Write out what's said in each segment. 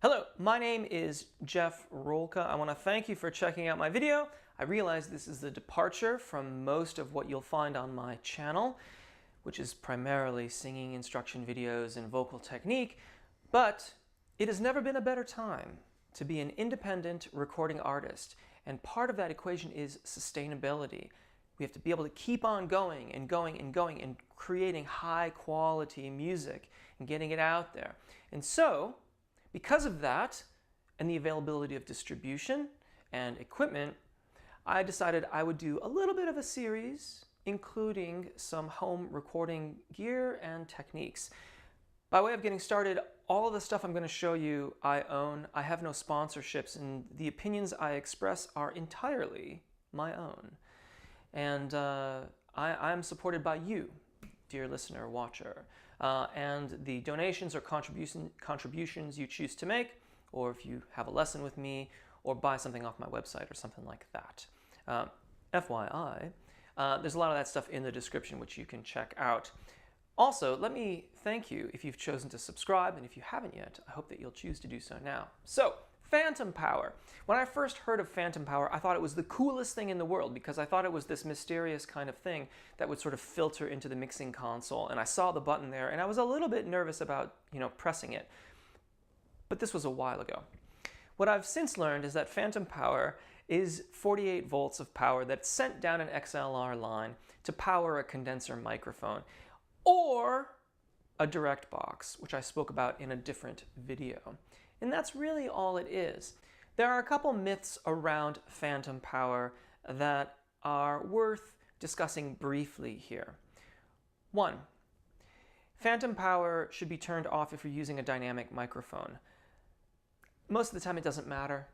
Hello, my name is Jeff Rolka. I want to thank you for checking out my video. I realize this is a departure from most of what you'll find on my channel, which is primarily singing instruction videos and vocal technique, but it has never been a better time to be an independent recording artist, and part of that equation is sustainability. We have to be able to keep on going and going and going and creating high quality music and getting it out there. And so, because of that, and the availability of distribution and equipment, I decided I would do a little bit of a series, including some home recording gear and techniques. By way of getting started, all of the stuff I'm going to show you I own. I have no sponsorships, and the opinions I express are entirely my own. And I'm supported by you, dear listener, watcher. And the donations or contributions you choose to make, or if you have a lesson with me, or buy something off my website or something like that. FYI, there's a lot of that stuff in the description which you can check out. Also, let me thank you if you've chosen to subscribe, and if you haven't yet, I hope that you'll choose to do so now. So, phantom power. When I first heard of phantom power, I thought it was the coolest thing in the world because I thought it was this mysterious kind of thing that would sort of filter into the mixing console, and I saw the button there and I was a little bit nervous about, pressing it. But this was a while ago. What I've since learned is that phantom power is 48 volts of power that's sent down an XLR line to power a condenser microphone or a direct box, which I spoke about in a different video. And that's really all it is. There are a couple myths around phantom power that are worth discussing briefly here. 1. Phantom power should be turned off if you're using a dynamic microphone. Most of the time it doesn't matter.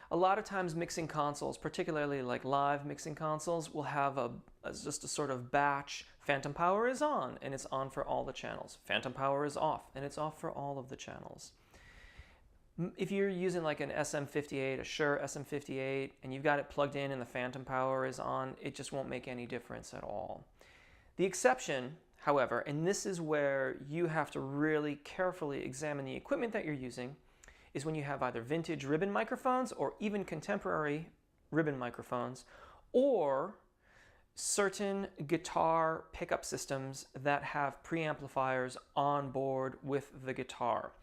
A lot of times mixing consoles, particularly like live mixing consoles, will have just a sort of batch. Phantom power is on, and it's on for all the channels. Phantom power is off, and it's off for all of the channels. If you're using like an SM58, a Shure SM58, and you've got it plugged in and the phantom power is on, it just won't make any difference at all. The exception, however, and this is where you have to really carefully examine the equipment that you're using, is when you have either vintage ribbon microphones or even contemporary ribbon microphones, or certain guitar pickup systems that have preamplifiers on board with the guitar.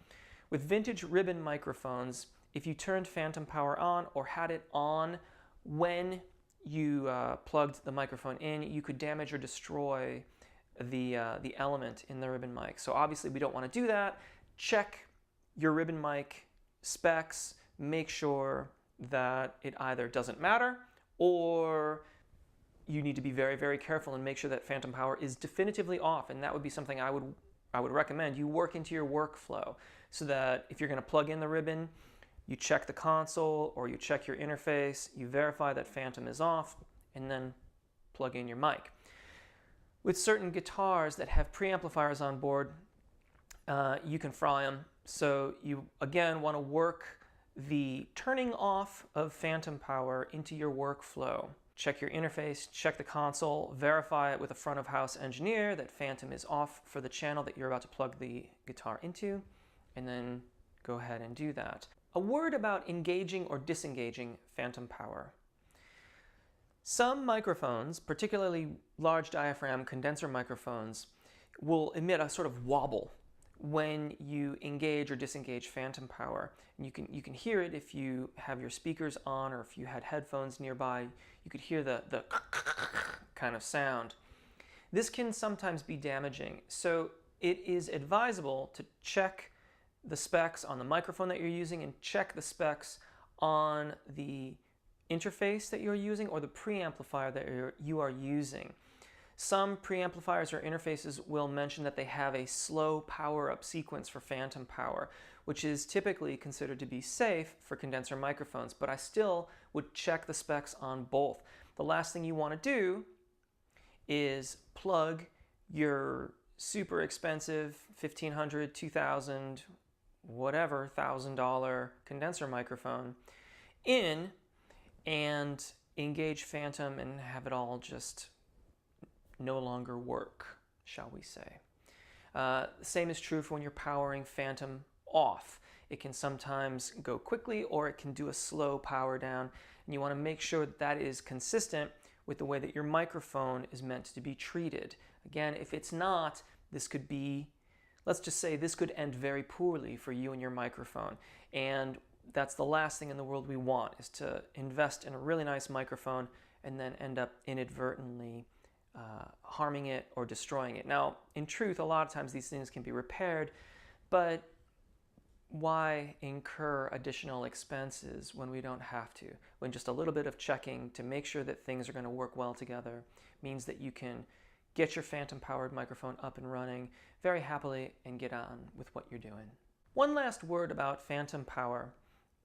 With vintage ribbon microphones, if you turned phantom power on or had it on when you plugged the microphone in, you could damage or destroy the element in the ribbon mic. So obviously we don't want to do that. Check your ribbon mic specs, make sure that it either doesn't matter or you need to be very, very careful and make sure that phantom power is definitively off, and that would be something I would recommend you work into your workflow so that if you're going to plug in the ribbon, you check the console or you check your interface, you verify that phantom is off, and then plug in your mic. With certain guitars that have preamplifiers on board, you can fry them. So you, again, want to work the turning off of phantom power into your workflow. Check your interface, check the console, verify it with a front of house engineer that phantom is off for the channel that you're about to plug the guitar into, and then go ahead and do that. A word about engaging or disengaging phantom power. Some microphones, particularly large diaphragm condenser microphones, will emit a sort of wobble when you engage or disengage phantom power. And you can hear it if you have your speakers on or if you had headphones nearby. You could hear the kind of sound. This can sometimes be damaging, so it is advisable to check the specs on the microphone that you're using and check the specs on the interface that you're using or the preamplifier that you are using. Some preamplifiers or interfaces will mention that they have a slow power-up sequence for phantom power, which is typically considered to be safe for condenser microphones, but I still would check the specs on both. The last thing you want to do is plug your super expensive $1,500, $2,000, whatever, $1,000 condenser microphone in and engage phantom and have it all just no longer work, shall we say. Same is true for when you're powering phantom off. It can sometimes go quickly or it can do a slow power down. And you want to make sure that that is consistent with the way that your microphone is meant to be treated. Again, if it's not, this could be, let's just say this could end very poorly for you and your microphone. And that's the last thing in the world we want, is to invest in a really nice microphone and then end up inadvertently harming it or destroying it. Now, in truth, a lot of times these things can be repaired, but why incur additional expenses when we don't have to? When just a little bit of checking to make sure that things are going to work well together means that you can get your phantom-powered microphone up and running very happily and get on with what you're doing. One last word about phantom power,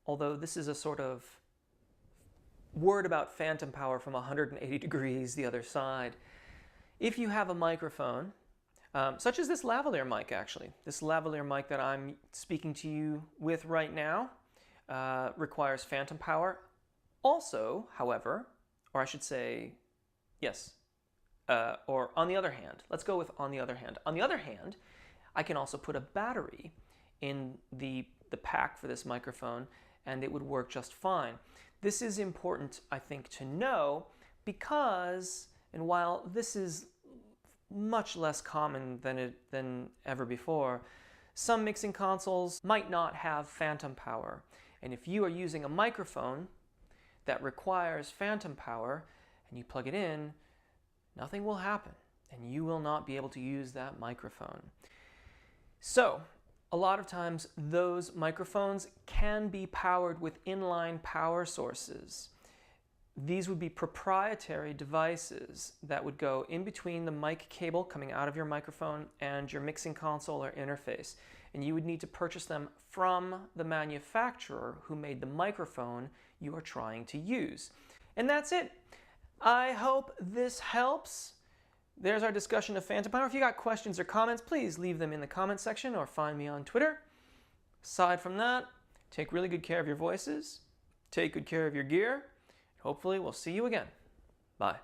although this is a sort of word about phantom power from 180 degrees the other side. If you have a microphone, such as this lavalier mic actually, this lavalier mic that I'm speaking to you with right now requires phantom power. Also, however, or I should say, yes, or on the other hand, let's go with on the other hand. On the other hand, I can also put a battery in the pack for this microphone and it would work just fine. This is important, I think, to know because, and while this is much less common than ever before, some mixing consoles might not have phantom power. And if you are using a microphone that requires phantom power and you plug it in, nothing will happen and you will not be able to use that microphone. So, a lot of times those microphones can be powered with inline power sources. These would be proprietary devices that would go in between the mic cable coming out of your microphone and your mixing console or interface. And you would need to purchase them from the manufacturer who made the microphone you are trying to use. And that's it. I hope this helps. There's our discussion of phantom power. If you got questions or comments, please leave them in the comment section or find me on Twitter. Aside from that, take really good care of your voices, take good care of your gear. Hopefully we'll see you again. Bye.